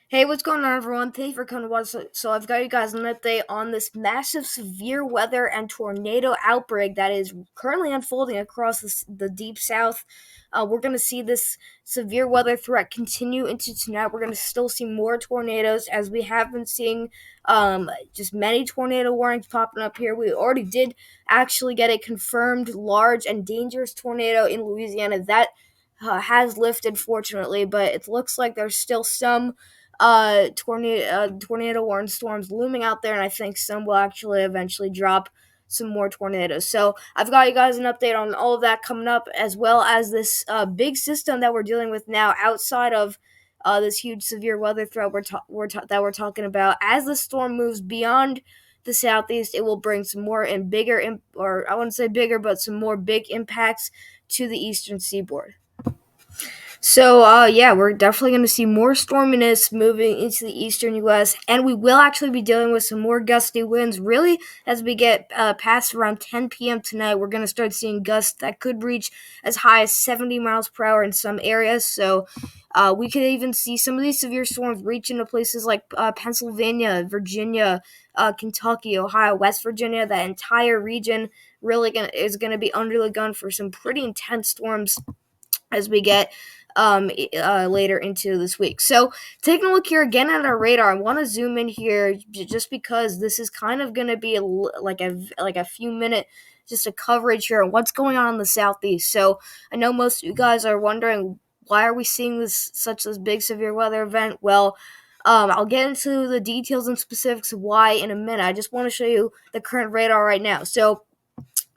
Hey, what's going on, everyone? Thank you for coming to watch. So I've got you guys an update on this massive severe weather and tornado outbreak that is currently unfolding across the deep south. We're going to see this severe weather threat continue into tonight. We're going to still see more tornadoes as we have been seeing just many tornado warnings popping up here. We already did actually get a confirmed large and dangerous tornado in Louisiana that has lifted, fortunately, but it looks like there's still some tornado warning storms looming out there, and I think some will actually eventually drop some more tornadoes. So I've got you guys an update on all of that coming up, as well as this big system that we're dealing with now outside of this huge severe weather threat that we're talking about. As the storm moves beyond the southeast, it will bring some more and bigger, or I wouldn't say bigger, but some more big impacts to the eastern seaboard. So, yeah, we're definitely going to see more storminess moving into the eastern U.S., and we will actually be dealing with some more gusty winds. Really, as we get past around 10 p.m. tonight, we're going to start seeing gusts that could reach as high as 70 miles per hour in some areas. So, we could even see some of these severe storms reach into places like Pennsylvania, Virginia, Kentucky, Ohio, West Virginia. That entire region is going to be under the gun for some pretty intense storms as we get later into this week. So taking a look here again at our radar, I want to zoom in here just because this is kind of going to be like a few minute just a coverage here on what's going on in the southeast. So I know most of you guys are wondering, why are we seeing this big severe weather event? Well, I'll get into the details and specifics of why in a minute. I just want to show you the current radar right now. So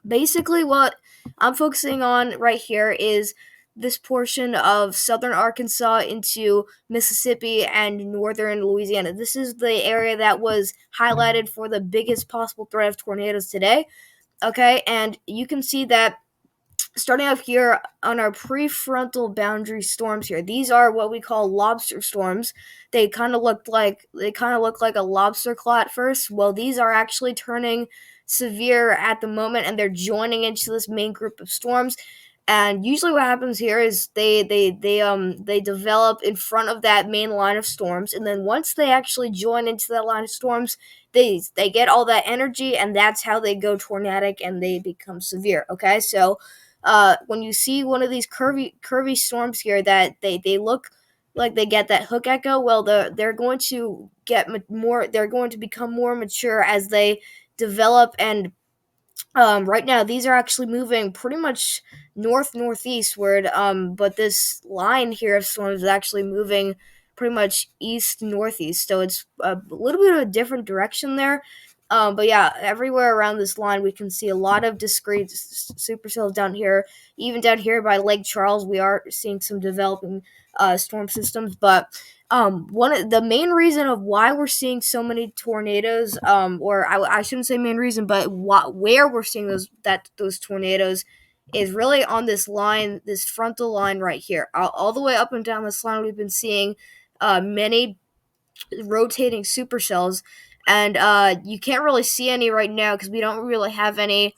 basically, what I'm focusing on right here is this portion of southern Arkansas into Mississippi and northern Louisiana. This is the area that was highlighted for the biggest possible threat of tornadoes today. Okay, and you can see that starting up here on our prefrontal boundary storms here. These are what we call lobster storms. They kind of look like a lobster claw at first. Well, these are actually turning severe at the moment, and they're joining into this main group of storms. And usually, what happens here is they develop in front of that main line of storms, and then once they actually join into that line of storms, they get all that energy, and that's how they go tornadic and they become severe. Okay, so when you see one of these curvy storms here that they look like they get that hook echo, well, they're going to get more. They're going to become more mature as they develop. And right now, these are actually moving pretty much northeastward. But this line here of storms is actually moving pretty much east northeast. So it's a little bit of a different direction there. But yeah, everywhere around this line, we can see a lot of discrete supercells down here. Even down here by Lake Charles, we are seeing some developing storm systems. But one of the main reason of why we're seeing so many tornadoes, or I shouldn't say main reason, but where we're seeing those tornadoes is really on this line, this frontal line right here, all the way up and down this line. We've been seeing many rotating supercells, and you can't really see any right now because we don't really have any.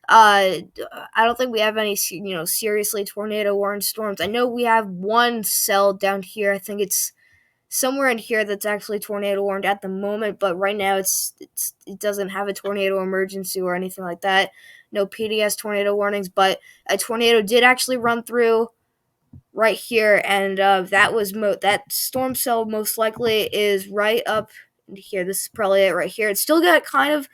I don't think we have any, seriously tornado warning storms. I know we have one cell down here. I think it's somewhere in here that's actually tornado warned at the moment, but right now it doesn't have a tornado emergency or anything like that. No PDS tornado warnings, but a tornado did actually run through right here, and that storm cell most likely is right up here. This is probably it right here. It's still got kind of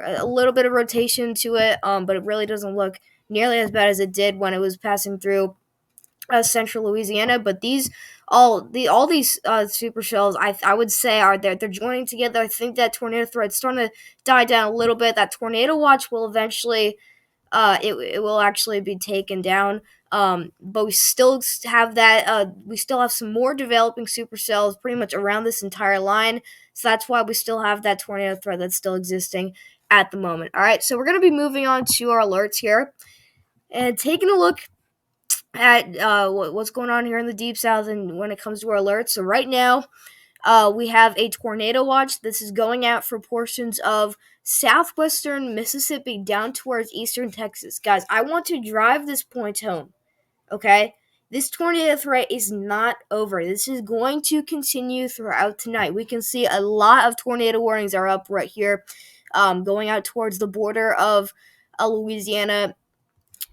a little bit of rotation to it, but it really doesn't look nearly as bad as it did when it was passing through central Louisiana. But all these supercells, I would say, are they're joining together. I think that tornado threat's starting to die down a little bit. That tornado watch will eventually it will actually be taken down. But we still have that. We still have some more developing supercells pretty much around this entire line. So that's why we still have that tornado threat that's still existing at the moment. All right, so we're going to be moving on to our alerts here and taking a look at what's going on here in the deep south and when it comes to our alerts. So right now, we have a tornado watch. This is going out for portions of southwestern Mississippi down towards eastern Texas. Guys, I want to drive this point home, okay? this tornado threat is not over. This is going to continue throughout tonight. We can see a lot of tornado warnings are up right here, going out towards the border of Louisiana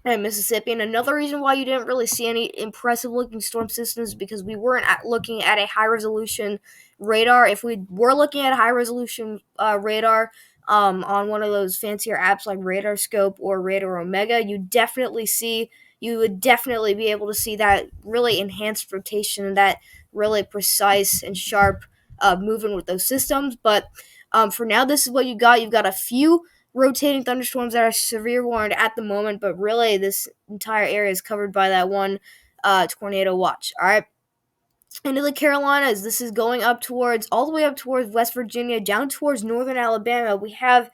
and Mississippi. And another reason why you didn't really see any impressive looking storm systems is because we weren't looking at a high resolution radar. If we were looking at a high resolution radar on one of those fancier apps like Radar Scope or Radar Omega, you would definitely be able to see that really enhanced rotation and that really precise and sharp movement with those systems. But for now, this is what you got. You've got a few rotating thunderstorms that are severe warned at the moment, but really this entire area is covered by that one tornado watch. All right. Into the Carolinas, this is going up towards all the way up towards West Virginia, down towards northern Alabama. We have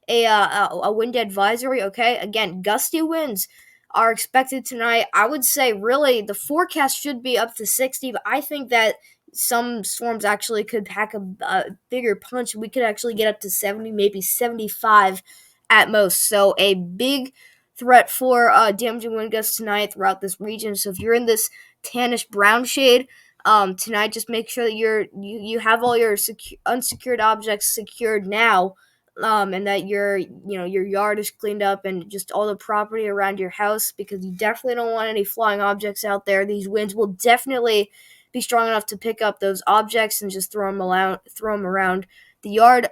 a wind advisory. Okay, again, gusty winds are expected tonight. I would say really the forecast should be up to 60, but I think that some storms actually could pack a bigger punch. We could actually get up to 70, maybe 75 at most. So a big threat for damaging wind gusts tonight throughout this region. So if you're in this tannish brown shade tonight, just make sure that you have all your unsecured objects secured now, and that your yard is cleaned up and just all the property around your house, because you definitely don't want any flying objects out there. These winds will definitely be strong enough to pick up those objects and just throw them around the yard.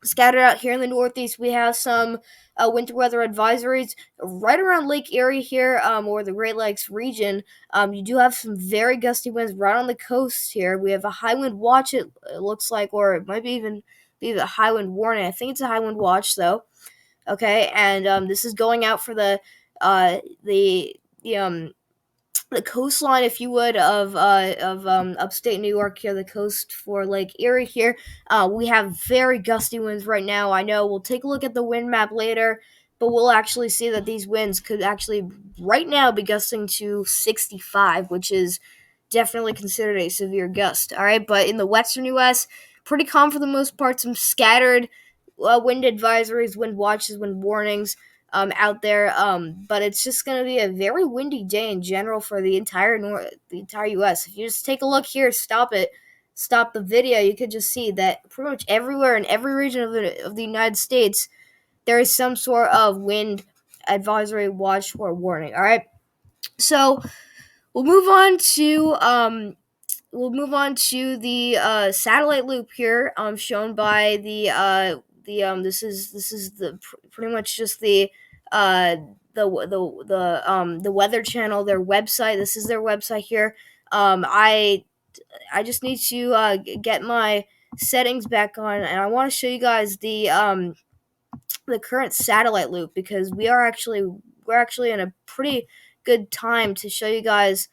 Scattered out here in the Northeast, we have some winter weather advisories right around Lake Erie here, or the Great Lakes region. You do have some very gusty winds right on the coast here. We have a high wind watch, it looks like, or it might even be a high wind warning. I think it's a high wind watch, though. Okay, and this is going out for the coastline, if you would, of upstate New York here, the coast for Lake Erie here. We have very gusty winds right now. I know we'll take a look at the wind map later, but we'll actually see that these winds could actually right now be gusting to 65, which is definitely considered a severe gust. All right, but in the western U.S., pretty calm for the most part. Some scattered wind advisories, wind watches, wind warnings out there, but it's just going to be a very windy day in general for the entire U.S. If you just take a look here, stop the video, you could just see that pretty much everywhere in every region of the United States, there is some sort of wind advisory, watch, or warning. All right, so we'll move on to the satellite loop here, shown by this is pretty much just the Weather Channel, their website. This is their website here. I just need to get my settings back on, and I want to show you guys the current satellite loop, because we're actually in a pretty good time to show you guys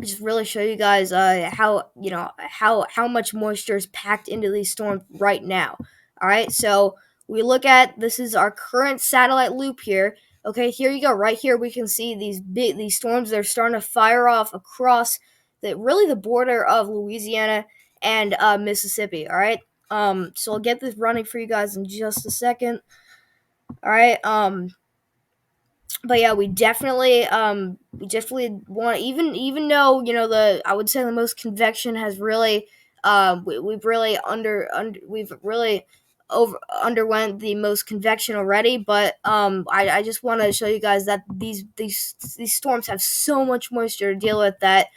just really show you guys how much moisture is packed into these storms right now. All right, so we look at, this is our current satellite loop here. Okay, here you go. Right here we can see these storms. They're starting to fire off across the border of Louisiana and Mississippi. All right, so I'll get this running for you guys in just a second. All right, but yeah, we definitely want, even though I would say the most convection has really we've really underwent the most convection already, but I just want to show you guys that these storms have so much moisture to deal with that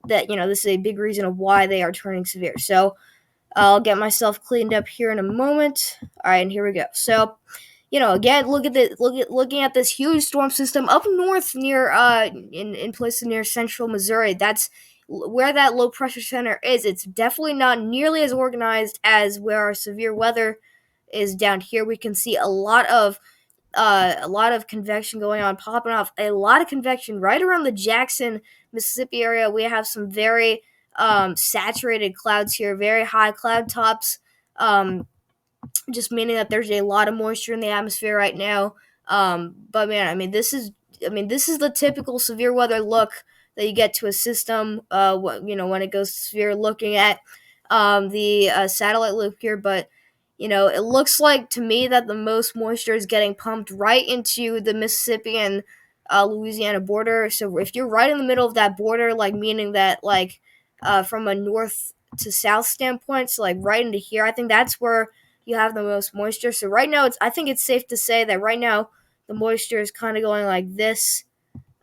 this is a big reason of why they are turning severe. So I'll get myself cleaned up here in a moment. All right, and here we go. So again, looking at this huge storm system up north near in places near central Missouri. That's where that low pressure center is. It's definitely not nearly as organized as where our severe weather is down here. We can see a lot of convection going on, popping off. A lot of convection right around the Jackson, Mississippi area. We have some very saturated clouds here, very high cloud tops. Just meaning that there's a lot of moisture in the atmosphere right now. But man, this is the typical severe weather look that you get to a system. When it goes to severe, looking at the satellite loop here. But it looks like to me that the most moisture is getting pumped right into the Mississippi and Louisiana border. So if you're right in the middle of that border, like meaning that like from a north to south standpoint, so like right into here, I think that's where you have the most moisture. So right now, I think it's safe to say that right now the moisture is kind of going like this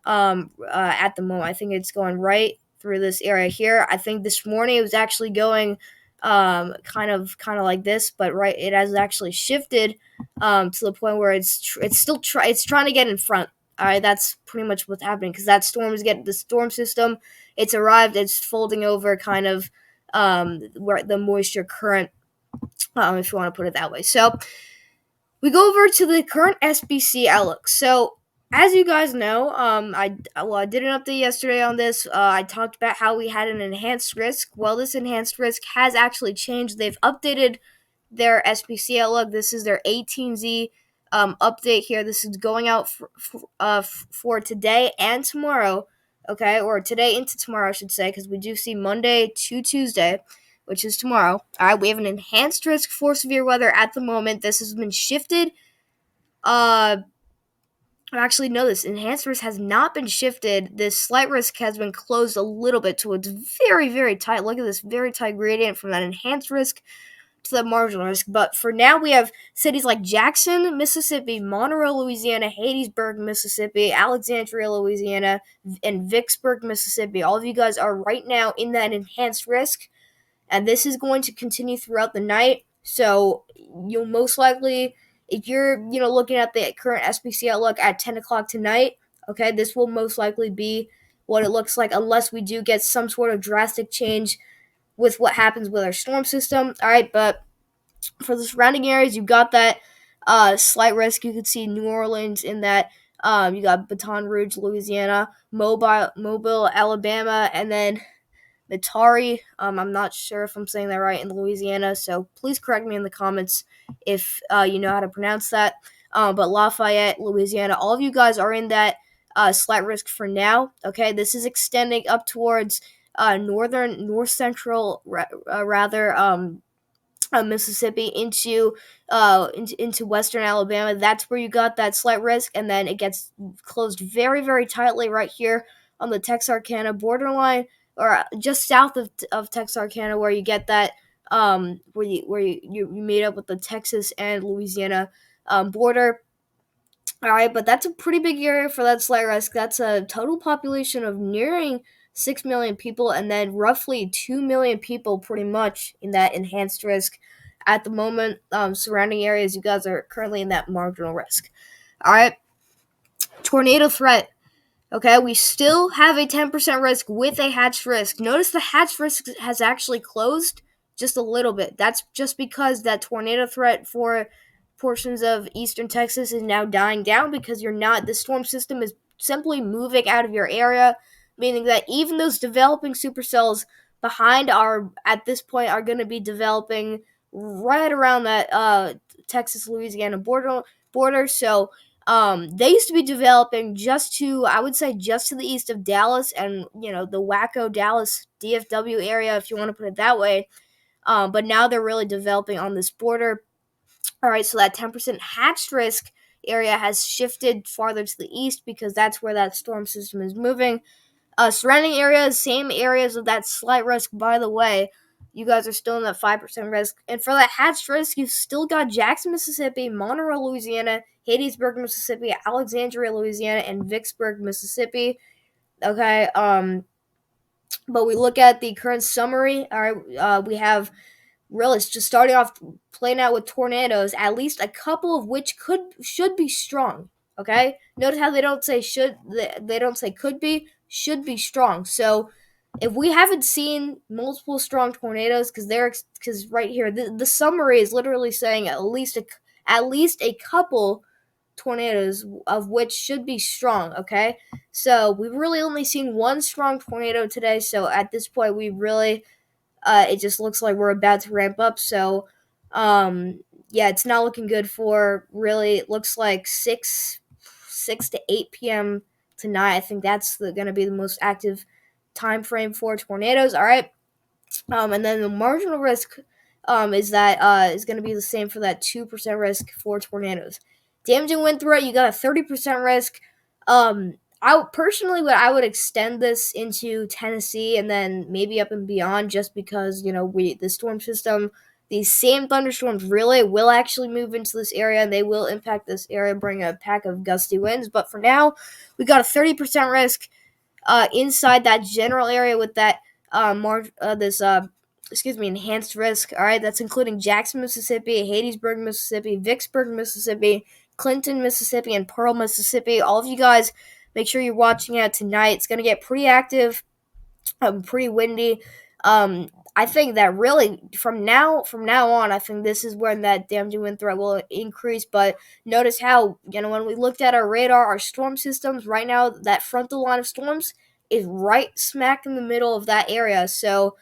at the moment. I think it's going right through this area here. I think this morning it was actually going kind of like this, but right, it has actually shifted to the point where it's still it's trying to get in front. All right, that's pretty much what's happening because that storm is getting the storm system. It's arrived. It's folding over, kind of where the moisture current, if you want to put it that way. So we go over to the current SBC outlook. So as you guys know, I did an update yesterday on this. I talked about how we had an enhanced risk. Well, this enhanced risk has actually changed. They've updated their SBC outlook. This is their 18Z update here. This is going out for today and tomorrow. Okay, or today into tomorrow, I should say, because we do see Monday to Tuesday, which is tomorrow. All right, we have an enhanced risk for severe weather at the moment. This has been shifted. Actually, no, this enhanced risk has not been shifted. This slight risk has been closed a little bit, so it's very, very tight. Look at this very tight gradient from that enhanced risk to the marginal risk. But for now, we have cities like Jackson, Mississippi, Monroe, Louisiana, Hattiesburg, Mississippi, Alexandria, Louisiana, and Vicksburg, Mississippi. All of you guys are right now in that enhanced risk, and this is going to continue throughout the night. So you'll most likely, if you're looking at the current SBC outlook at 10 o'clock tonight, okay, this will most likely be what it looks like unless we do get some sort of drastic change with what happens with our storm system. All right, but for the surrounding areas, you've got that slight risk. You could see New Orleans in that. You got Baton Rouge, Louisiana, Mobile, Alabama, and then Metairie. I'm not sure if I'm saying that right, in Louisiana, so please correct me in the comments if you know how to pronounce that. But Lafayette, Louisiana, all of you guys are in that slight risk for now. Okay, this is extending up towards north central, Mississippi into western Alabama. That's where you got that slight risk, and then it gets closed very, very tightly right here on the Texarkana borderline, or just south of Texarkana, where you get that where you meet up with the Texas and Louisiana border. All right, but that's a pretty big area for that slight risk. That's a total population of nearing 6 million people, and then roughly 2 million people pretty much in that enhanced risk at the moment. Surrounding areas, you guys are currently in that marginal risk. All right, tornado threat. Okay, we still have a 10% risk with a hatched risk. Notice the hatched risk has actually closed just a little bit. That's just because that tornado threat for portions of eastern Texas is now dying down because the storm system is simply moving out of your area, meaning that even those developing supercells behind at this point are going to be developing right around that Texas-Louisiana border. So they used to be developing I would say just to the east of Dallas and, the Waco, Dallas, DFW area, if you want to put it that way. But now they're really developing on this border. All right, so that 10% hatched risk area has shifted farther to the east because that's where that storm system is moving. Surrounding areas, same areas of that slight risk, by the way. You guys are still in that 5% risk. And for that hatched risk, you've still got Jackson, Mississippi, Monroe, Louisiana, Hattiesburg, Mississippi, Alexandria, Louisiana, and Vicksburg, Mississippi. Okay, but we look at the current summary. All right, we have really just starting off playing out with tornadoes, at least a couple of which should be strong. Okay, notice how they don't say should, they don't say could be, should be strong. So if we haven't seen multiple strong tornadoes, because right here the summary is literally saying at least a couple tornadoes of which should be strong. Okay, so we've really only seen one strong tornado today. So at this point, we really it just looks like we're about to ramp up. So yeah, it's not looking good for really. It looks like 6 to 8 p.m. tonight. I think that's going to be the most active time frame for tornadoes. All right, and then the marginal risk is going to be the same for that 2% risk for tornadoes. Damaging wind threat, you got a 30% risk. I would extend this into Tennessee and then maybe up and beyond, just because the storm system, these same thunderstorms really will actually move into this area and they will impact this area, bring a pack of gusty winds. But for now, we got a 30% risk inside that general area with that enhanced risk. All right, that's including Jackson, Mississippi, Hattiesburg, Mississippi, Vicksburg, Mississippi, Clinton, Mississippi, and Pearl, Mississippi. All of you guys, make sure you're watching out tonight. It's going to get pretty active, pretty windy. I think that really from now on, I think this is when that damaging wind threat will increase. But notice how when we looked at our radar, our storm systems right now, that frontal line of storms is right smack in the middle of that area. So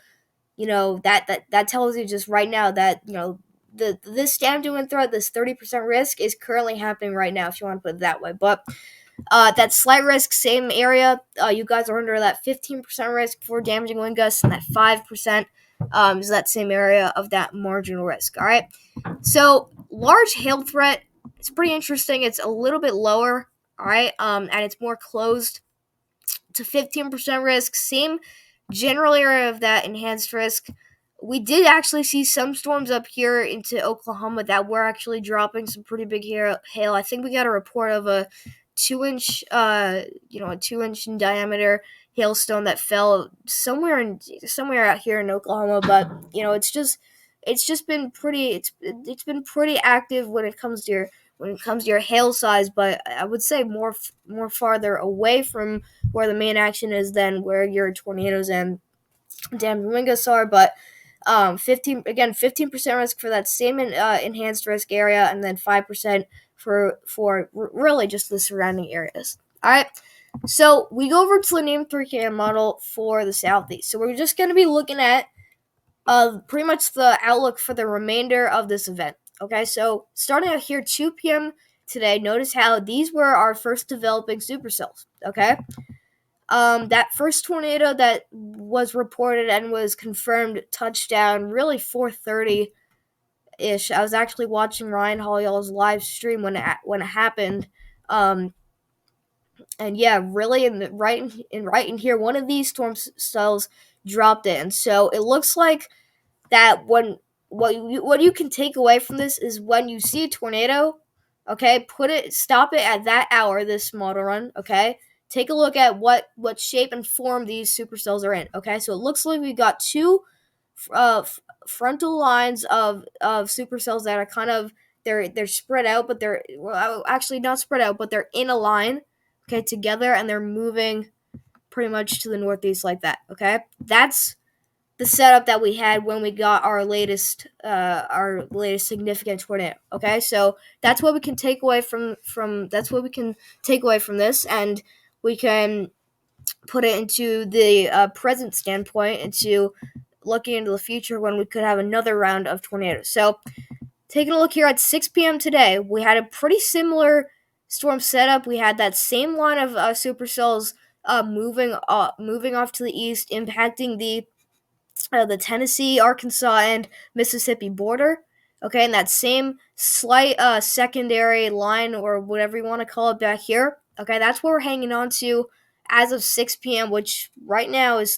that tells you just right now that this damaging wind threat, this 30% risk, is currently happening right now, if you want to put it that way. But that slight risk, same area. You guys are under that 15% risk for damaging wind gusts, and that 5% is that same area of that marginal risk. All right. So large hail threat. It's pretty interesting. It's a little bit lower. All right. And it's more closed to 15% risk. Same general area of that enhanced risk. We did actually see some storms up here into Oklahoma that were actually dropping some pretty big hail. I think we got a report of a 2-inch, a 2-inch in diameter hailstone that fell somewhere out here in Oklahoma. But it's just been pretty. It's been pretty active when it comes to your hail size. But I would say more farther away from where the main action is than where your tornadoes and damaged wind gusts are. But 15% risk for that same enhanced risk area, and then 5% for really just the surrounding areas. All right, so we go over to the name 3KM model for the southeast. So we're just going to be looking at pretty much the outlook for the remainder of this event. Okay, so starting out here 2 p.m. today, notice how these were our first developing supercells. Okay. That first tornado that was reported and was confirmed touchdown really 4:30-ish. I was actually watching Ryan Holleyall's live stream when it happened. And yeah, really right in here, one of these storm cells dropped in. So it looks like that what you can take away from this is when you see a tornado, okay, stop it at that hour, this model run, okay? Take a look at what shape and form these supercells are in, okay? So it looks like we got two frontal lines of supercells that are kind of, they're spread out, but they're actually not spread out, but they're in a line, okay, together, and they're moving pretty much to the northeast like that, okay? That's the setup that we had when we got our latest significant tornado. Okay, so that's what we can take away from this, and we can put it into the present standpoint, into looking into the future when we could have another round of tornadoes. So taking a look here at 6 p.m. today, we had a pretty similar storm setup. We had that same line of supercells moving off to the east, impacting the Tennessee, Arkansas, and Mississippi border. Okay, and that same slight secondary line, or whatever you want to call it, back here. Okay, that's what we're hanging on to as of 6 p.m., which right now is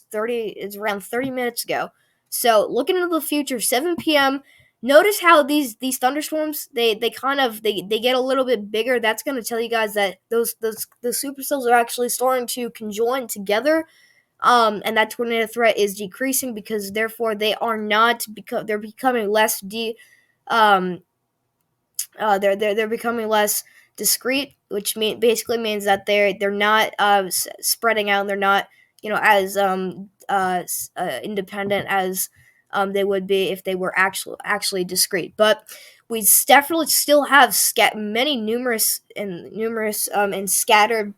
around 30 minutes ago. So looking into the future, 7 p.m. Notice how these thunderstorms they get a little bit bigger. That's going to tell you guys that the supercells are actually starting to conjoin together. And that tornado threat is decreasing, because therefore they're becoming less they're becoming less discrete, which basically means that they're not spreading out, and they're not as independent as they would be if they were actually discrete. But we definitely still have many numerous and scattered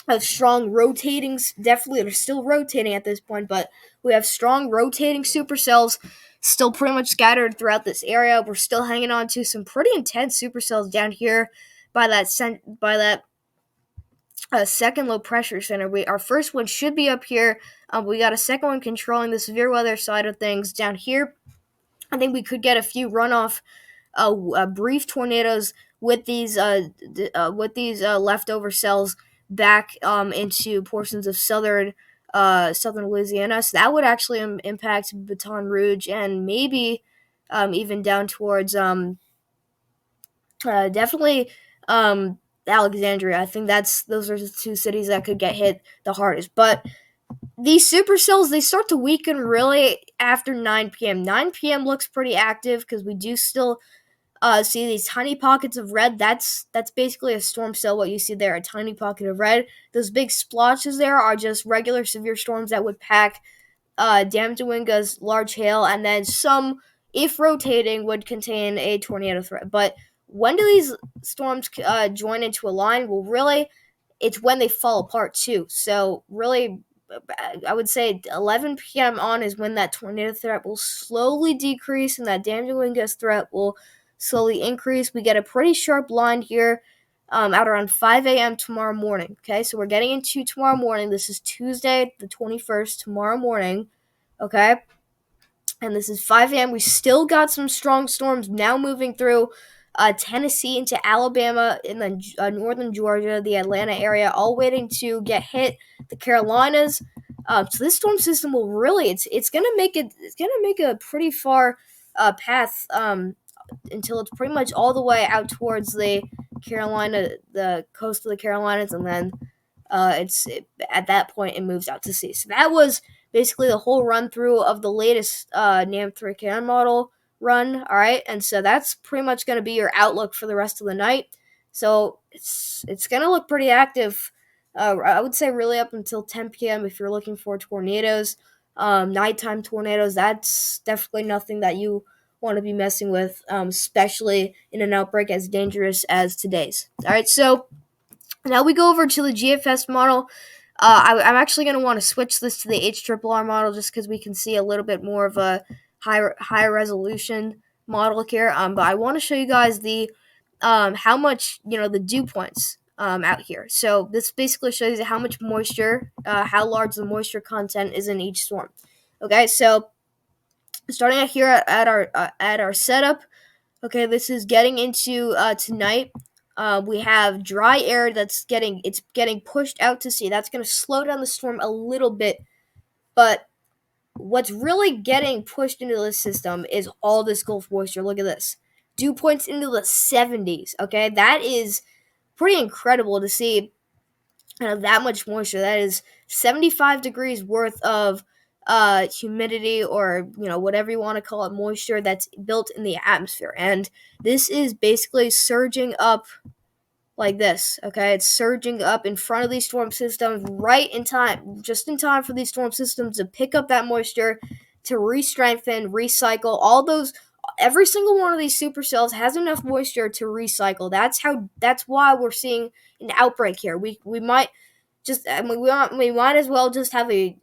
of strong rotating, definitely they're still rotating at this point, but we have strong rotating supercells still pretty much scattered throughout this area. We're still hanging on to some pretty intense supercells down here by that second low pressure center. Our first one should be up here. We got a second one controlling the severe weather side of things down here. I think we could get a few runoff brief tornadoes with these leftover cells back into portions of southern Louisiana. So that would actually impact Baton Rouge and maybe even down towards definitely Alexandria. I think those are the two cities that could get hit the hardest. But these supercells, they start to weaken really after 9 p.m. 9 p.m. looks pretty active because we do still see these tiny pockets of red. That's basically a storm cell. What you see there, a tiny pocket of red. Those big splotches there are just regular severe storms that would pack damaging wind gusts, large hail, and then some, if rotating, would contain a tornado threat. But when do these storms join into a line? Well, really, it's when they fall apart too. So really, I would say 11 p.m. on is when that tornado threat will slowly decrease and that damaging wind gust threat will slowly increase. We get a pretty sharp line here at around 5 a.m. tomorrow morning. Okay, so we're getting into tomorrow morning. This is Tuesday, the 21st, tomorrow morning. Okay, and this is 5 a.m. We still got some strong storms now moving through Tennessee into Alabama and then northern Georgia, the Atlanta area, all waiting to get hit. The Carolinas. So this storm system will really it's gonna make a pretty far path until it's pretty much all the way out towards the coast of the Carolinas, and then at that point it moves out to sea. So that was basically the whole run through of the latest NAM 3CAN model run. All right, and so that's pretty much going to be your outlook for the rest of the night. So it's going to look pretty active. I would say really up until 10 p.m. if you're looking for tornadoes, nighttime tornadoes. That's definitely nothing that you want to be messing with, especially in an outbreak as dangerous as today's. All right, so now we go over to the GFS model. I'm actually going to want to switch this to the HRRR model just because we can see a little bit more of a high resolution model here. But I want to show you guys the how much the dew points out here. So this basically shows you how much moisture, how large the moisture content is in each storm. Okay, so starting out here at our setup. Okay, this is getting into tonight. We have dry air that's getting pushed out to sea. That's going to slow down the storm a little bit, but what's really getting pushed into the system is all this Gulf moisture. Look at this, dew points into the 70s. Okay, that is pretty incredible to see. That much moisture. That is 75 degrees worth of humidity, or whatever you want to call it, moisture that's built in the atmosphere, and this is basically surging up like this. Okay, it's surging up in front of these storm systems right in time, just in time for these storm systems to pick up that moisture, to re-strengthen, recycle. Every single one of these supercells has enough moisture to recycle. That's why we're seeing an outbreak here. We might just we might as well just have a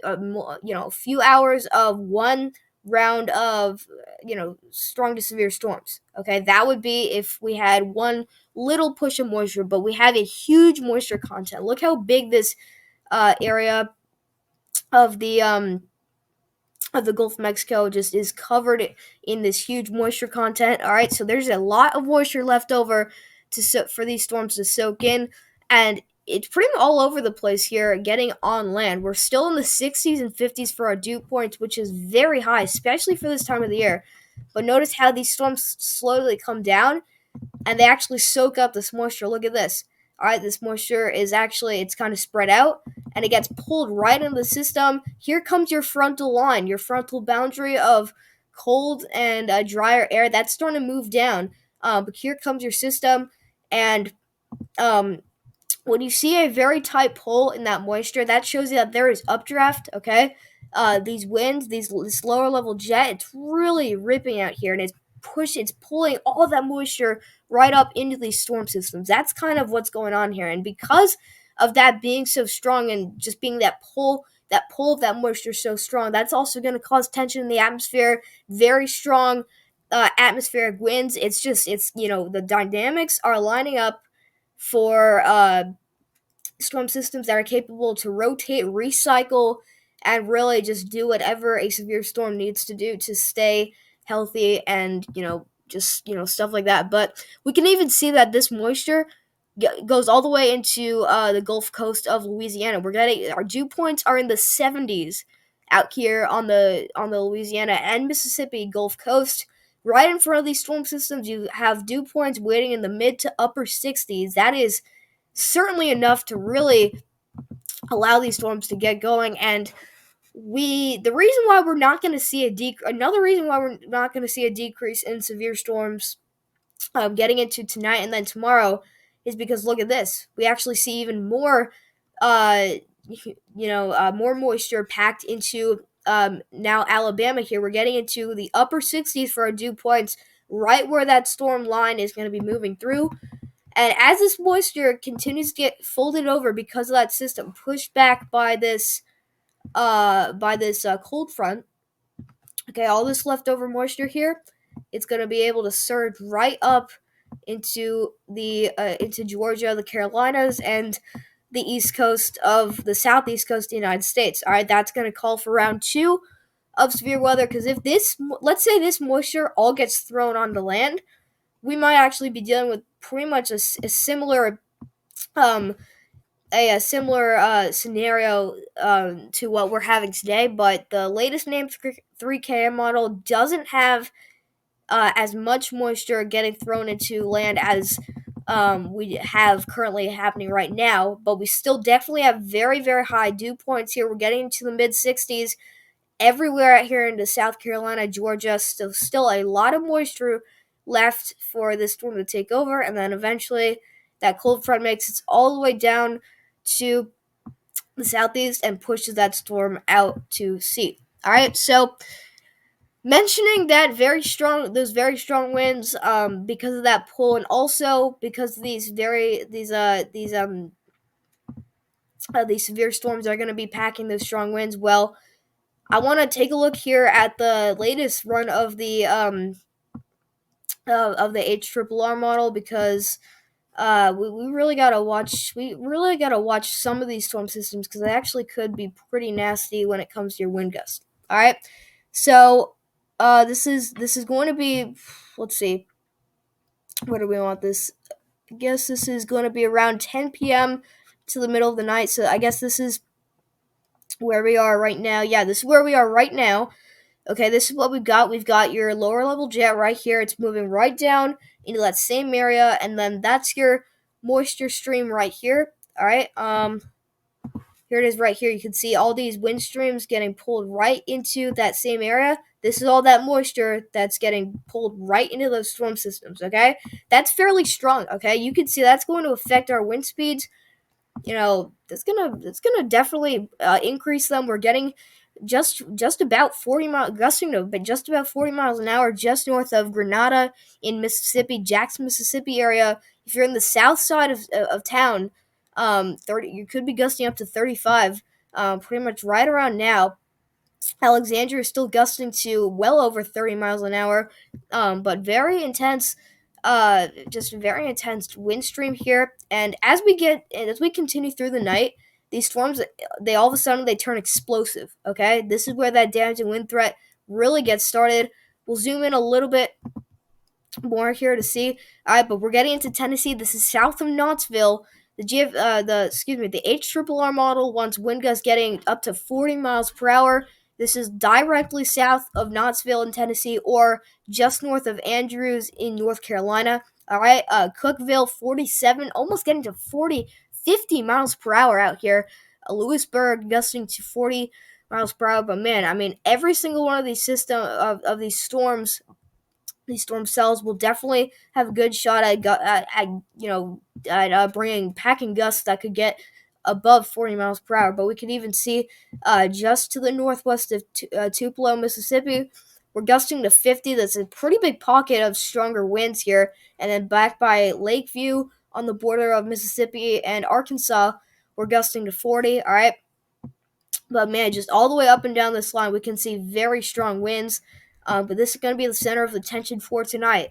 few hours of one round of strong to severe storms. Okay, that would be if we had one little push of moisture, but we have a huge moisture content. Look how big this area of the Gulf of Mexico just is covered in this huge moisture content. All right, so there's a lot of moisture left over for these storms to soak in, and it's pretty much all over the place here getting on land. We're still in the 60s and 50s for our dew points, which is very high, especially for this time of the year. But notice how these storms slowly come down, and they actually soak up this moisture. Look at this. All right, this moisture is it's kind of spread out, and it gets pulled right into the system. Here comes your frontal line, your frontal boundary of cold and drier air. That's starting to move down. But here comes your system, and when you see a very tight pull in that moisture, that shows you that there is updraft. Okay, these winds, this lower level jet, it's really ripping out here, and it's pulling all of that moisture right up into these storm systems. That's kind of what's going on here, and because of that being so strong and just being that pull of that moisture so strong, that's also going to cause tension in the atmosphere. Very strong atmospheric winds. The dynamics are lining up for storm systems that are capable to rotate, recycle, and really just do whatever a severe storm needs to do to stay healthy and stuff like that. But we can even see that this moisture goes all the way into the Gulf Coast of Louisiana. We're getting our dew points are in the 70s out here on the Louisiana and Mississippi Gulf Coast. Right in front of these storm systems, you have dew points waiting in the mid to upper 60s. That is certainly enough to really allow these storms to get going. And the reason why we're not going to see another reason why we're not going to see a decrease in severe storms getting into tonight and then tomorrow is because look at this. We actually see even more, uh, more moisture packed into now Alabama here. We're getting into the upper 60s for our dew points, right where that storm line is going to be moving through. And as this moisture continues to get folded over because of that system pushed back by this cold front, okay, all this leftover moisture here, it's going to be able to surge right up into into Georgia, the Carolinas, and the the southeast coast of the United States. All right, that's going to call for round 2 of severe weather, because if let's say this moisture all gets thrown onto land, we might actually be dealing with pretty much a similar um scenario to what we're having today. But the latest named 3KM model doesn't have as much moisture getting thrown into land as we have currently happening right now, but we still definitely have very, very high dew points here. We're getting into the mid 60s everywhere out here into South Carolina, Georgia. Still a lot of moisture left for this storm to take over, and then eventually that cold front makes it all the way down to the southeast and pushes that storm out to sea. All right, so mentioning that those very strong winds, because of that pull, and also because these severe storms are going to be packing those strong winds. Well, I want to take a look here at the latest run of the HRRR model, because we really gotta watch. We really gotta watch some of these storm systems, because they actually could be pretty nasty when it comes to your wind gust. All right, so this is going to be. Let's see. What do we want this? I guess this is going to be around 10 p.m. to the middle of the night. So I guess this is where we are right now. Yeah, this is where we are right now. Okay, this is what we've got. We've got your lower level jet right here. It's moving right down into that same area, and then that's your moisture stream right here. All right. Here it is right here. You can see all these wind streams getting pulled right into that same area. This is all that moisture that's getting pulled right into those storm systems, okay? That's fairly strong, okay? You can see that's going to affect our wind speeds. That's gonna definitely increase them. We're getting just about 40 miles, gusting to just about 40 miles an hour just north of Grenada in Mississippi, Jackson, Mississippi area. If you're in the south side of town, 30, you could be gusting up to 35, pretty much right around now. Alexandria is still gusting to well over 30 miles an hour, but very intense, just very intense wind stream here. And as we continue through the night, these storms, they all of a sudden they turn explosive. Okay, this is where that damaging wind threat really gets started. We'll zoom in a little bit more here to see. All right, but we're getting into Tennessee. This is south of Knoxville. The HRRR model wants wind gusts getting up to 40 miles per hour. This is directly south of Knoxville in Tennessee, or just north of Andrews in North Carolina. All right, Cookeville 47, almost getting to 50 miles per hour out here. Lewisburg gusting to 40 miles per hour. But man, I mean, every single one of these these storms, these storm cells will definitely have a good shot at bringing packing gusts that could get above 40 miles per hour. But we can even see just to the northwest of Tupelo, Mississippi, we're gusting to 50. That's a pretty big pocket of stronger winds here. And then back by Lakeview on the border of Mississippi and Arkansas, we're gusting to 40. All right. But man, just all the way up and down this line, we can see very strong winds. But this is going to be the center of attention for tonight.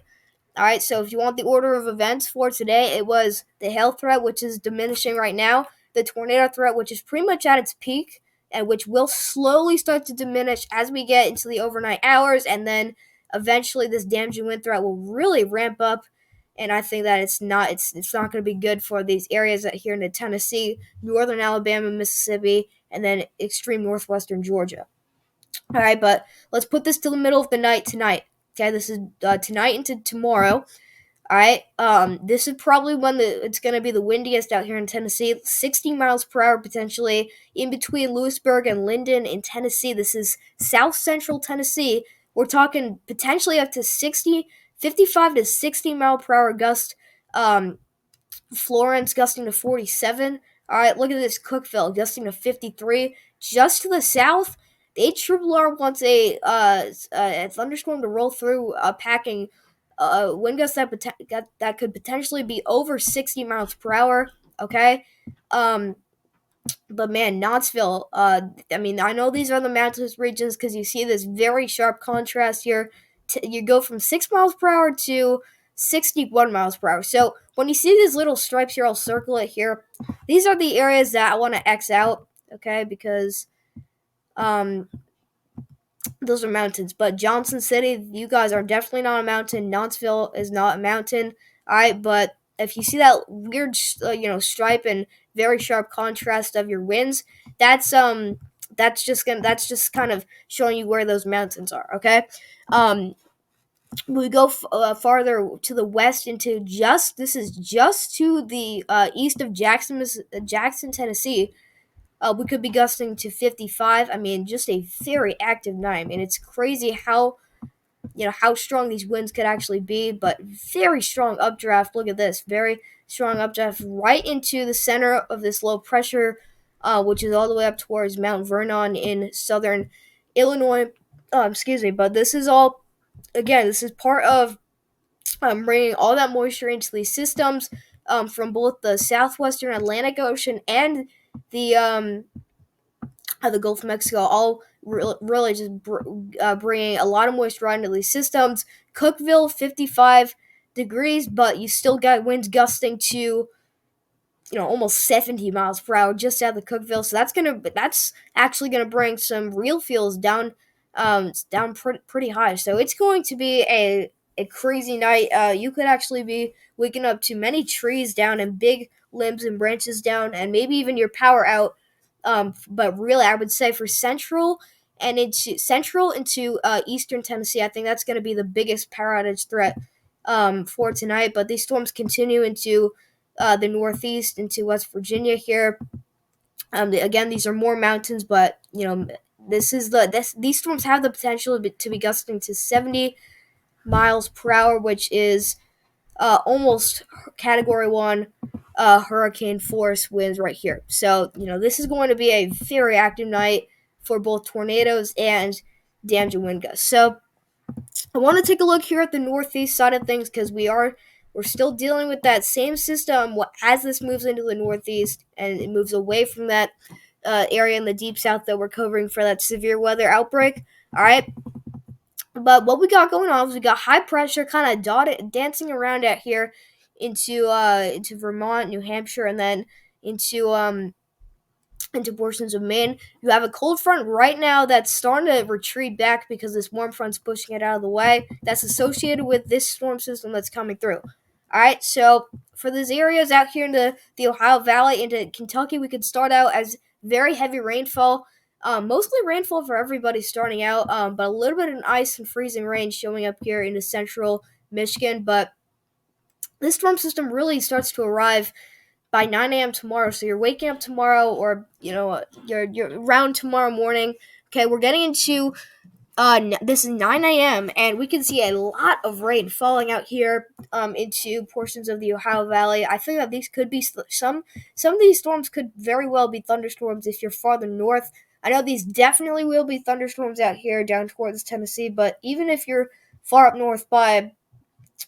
All right, so if you want the order of events for today, it was the hail threat, which is diminishing right now, the tornado threat, which is pretty much at its peak, and which will slowly start to diminish as we get into the overnight hours, and then eventually this damaging wind threat will really ramp up and I think that it's not going to be good for these areas that here in the Tennessee, northern Alabama, Mississippi, and then extreme northwestern Georgia. All right, but let's put this to the middle of the night tonight. Okay, this is tonight into tomorrow. All right, this is probably when it's going to be the windiest out here in Tennessee. 60 miles per hour potentially in between Lewisburg and Linden in Tennessee. This is south central Tennessee. We're talking potentially up to 55 to 60 mile per hour gust. Florence gusting to 47. All right, look at this Cookeville gusting to 53. Just to the south, the HRRR wants a thunderstorm to roll through, packing wind gusts that could potentially be over 60 miles per hour. Okay, um, but man, Knoxville. I mean, I know these are the mountainous regions because you see this very sharp contrast here. You go from 6 miles per hour to 61 miles per hour. So when you see these little stripes here, I'll circle it here. These are the areas that I want to X out. Okay, because um, those are mountains. But Johnson City, you guys are definitely not a mountain. Knoxville is not a mountain. All right, but if you see that weird, stripe and very sharp contrast of your winds, that's just kind of showing you where those mountains are. Okay, um, we go farther to the west into this is just to the east of Jackson, Tennessee. We could be gusting to 55. I mean, just a very active night. I mean, it's crazy how strong these winds could actually be, but very strong updraft. Look at this, very strong updraft right into the center of this low pressure, which is all the way up towards Mount Vernon in southern Illinois. Excuse me, but this is all again. This is part of bringing all that moisture into these systems from both the southwestern Atlantic Ocean and the the Gulf of Mexico, all really just bringing a lot of moisture right into these systems. Cookeville, 55 degrees, but you still got winds gusting to almost 70 miles per hour just out of the Cookeville. So that's actually gonna bring some real feels down, down pretty high. So it's going to be a crazy night. You could actually be waking up to many trees down and big limbs and branches down, and maybe even your power out. But really, I would say for central into eastern Tennessee, I think that's going to be the biggest power outage threat for tonight. But these storms continue into the northeast, into West Virginia here. Again, these are more mountains, but these storms have the potential to be gusting to 70 miles per hour, which is almost Category 1 hurricane force winds right here. So, this is going to be a very active night for both tornadoes and damaging wind gusts. So, I want to take a look here at the northeast side of things because we're still dealing with that same system as this moves into the northeast and it moves away from that area in the deep south that we're covering for that severe weather outbreak. All right. But what we got going on is we got high pressure kind of dancing around out here into Vermont, New Hampshire, and then into portions of Maine. You have a cold front right now that's starting to retreat back because this warm front's pushing it out of the way. That's associated with this storm system that's coming through. All right, so for these areas out here in the Ohio Valley into Kentucky, we could start out as very heavy rainfall. Mostly rainfall for everybody starting out, but a little bit of ice and freezing rain showing up here into central Michigan. But this storm system really starts to arrive by 9 a.m. tomorrow. So you're waking up tomorrow, or you're around tomorrow morning. Okay, we're getting into this is 9 a.m. and we can see a lot of rain falling out here into portions of the Ohio Valley. I think that these could be some of these storms could very well be thunderstorms if you're farther north. I know these definitely will be thunderstorms out here down towards Tennessee, but even if you're far up north by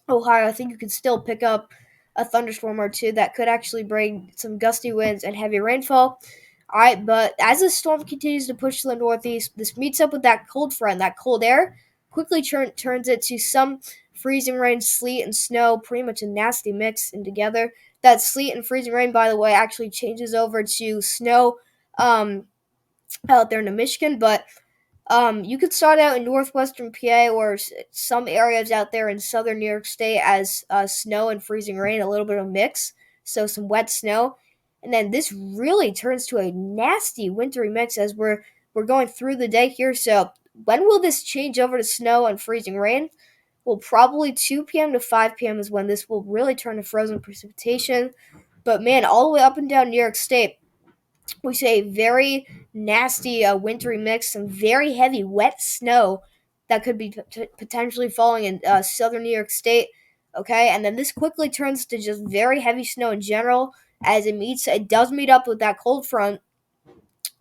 Ohio, I think you can still pick up a thunderstorm or two that could actually bring some gusty winds and heavy rainfall. All right, but as the storm continues to push to the northeast, this meets up with that cold front. That cold air quickly turns it to some freezing rain, sleet, and snow, pretty much a nasty mix in together. That sleet and freezing rain, by the way, actually changes over to snow out there in Michigan, but You could start out in northwestern PA or some areas out there in southern New York State as snow and freezing rain, a little bit of mix, so some wet snow, and then this really turns to a nasty wintry mix as we're going through the day here. So when will this change over to snow and freezing rain? Well, probably 2 p.m. to 5 p.m. is when this will really turn to frozen precipitation. But man, all the way up and down New York State, we see a very nasty wintry mix, some very heavy wet snow that could be potentially falling in southern New York State. Okay, and then this quickly turns to just very heavy snow in general as it does meet up with that cold front.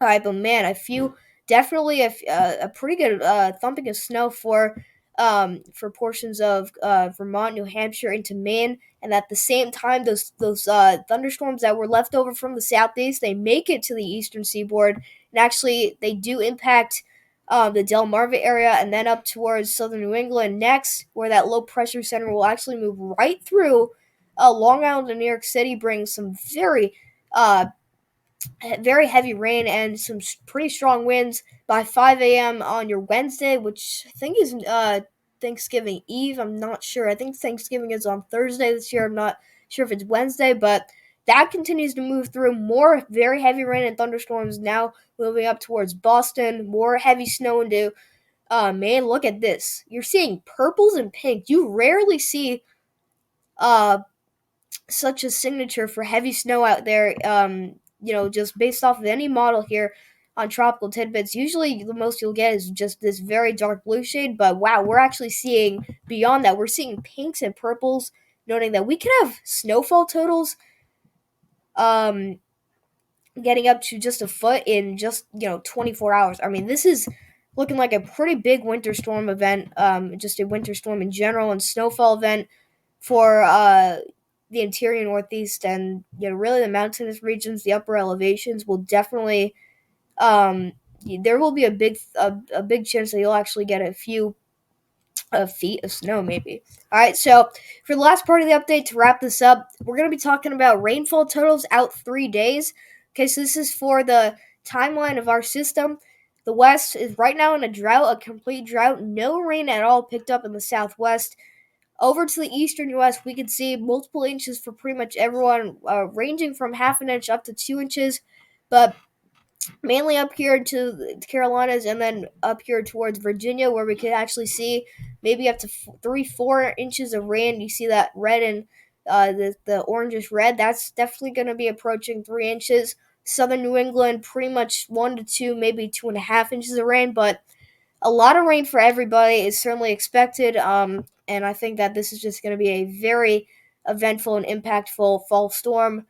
All right, but man, I feel definitely a pretty good thumping of snow for portions of Vermont, New Hampshire, into Maine, and at the same time, those thunderstorms that were left over from the southeast, they make it to the eastern seaboard, and actually they do impact the Delmarva area, and then up towards southern New England next, where that low pressure center will actually move right through Long Island and New York City, bring some very heavy rain and some pretty strong winds by 5 a.m. on your Wednesday, which I think is Thanksgiving Eve. I'm not sure. I think Thanksgiving is on Thursday this year. I'm not sure if it's Wednesday, but that continues to move through more very heavy rain and thunderstorms now moving up towards Boston. More heavy snow into man, look at this. You're seeing purples and pink. You rarely see uh such a signature for heavy snow out there. Just based off of any model here on Tropical Tidbits, usually the most you'll get is just this very dark blue shade. But wow, we're actually seeing beyond that. We're seeing pinks and purples, noting that we can have snowfall totals um, getting up to just a foot in just 24 hours. I mean, this is looking like a pretty big winter storm event, just a winter storm in general, and snowfall event for the interior Northeast, and really the mountainous regions, the upper elevations will definitely there will be a big chance that you'll actually get a few feet of snow, maybe. All right, so for the last part of the update, to wrap this up, we're going to be talking about rainfall totals out 3 days. Okay, so this is for the timeline of our system. The West is right now in a drought, a complete drought. No rain at all picked up in the Southwest. Over to the eastern U.S., we can see multiple inches for pretty much everyone, ranging from half an inch up to 2 inches. But mainly up here to the Carolinas and then up here towards Virginia, where we could actually see maybe up to 3-4 inches of rain. You see that red and the orangish red. That's definitely going to be approaching 3 inches. Southern New England, pretty much 1 to 2, maybe 2.5 inches of rain, but a lot of rain for everybody is certainly expected. And I think that this is just going to be a very eventful and impactful fall storm.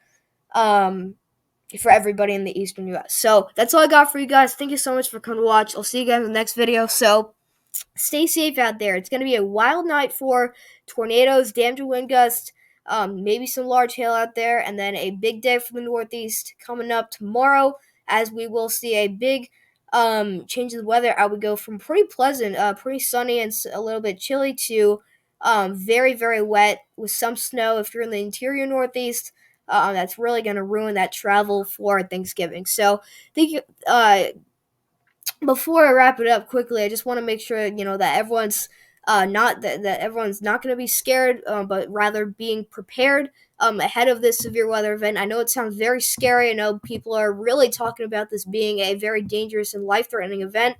For everybody in the eastern U.S. So that's all I got for you guys. Thank you so much for coming to watch. I'll see you guys in the next video. So stay safe out there. It's going to be a wild night for tornadoes, damaging wind gusts, maybe some large hail out there, and then a big day for the Northeast coming up tomorrow, as we will see a big change of the weather. I would go from pretty pleasant, pretty sunny and a little bit chilly to very, very wet with some snow if you're in the interior Northeast. That's really going to ruin that travel for Thanksgiving. So, thank you. Before I wrap it up quickly, I just want to make sure that everyone's that everyone's not going to be scared, but rather being prepared ahead of this severe weather event. I know it sounds very scary. I know people are really talking about this being a very dangerous and life-threatening event.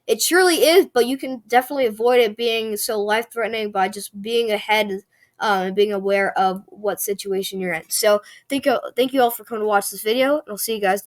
It surely is, but you can definitely avoid it being so life-threatening by just being ahead and being aware of what situation you're in. So thank you all for coming to watch this video, and I'll see you guys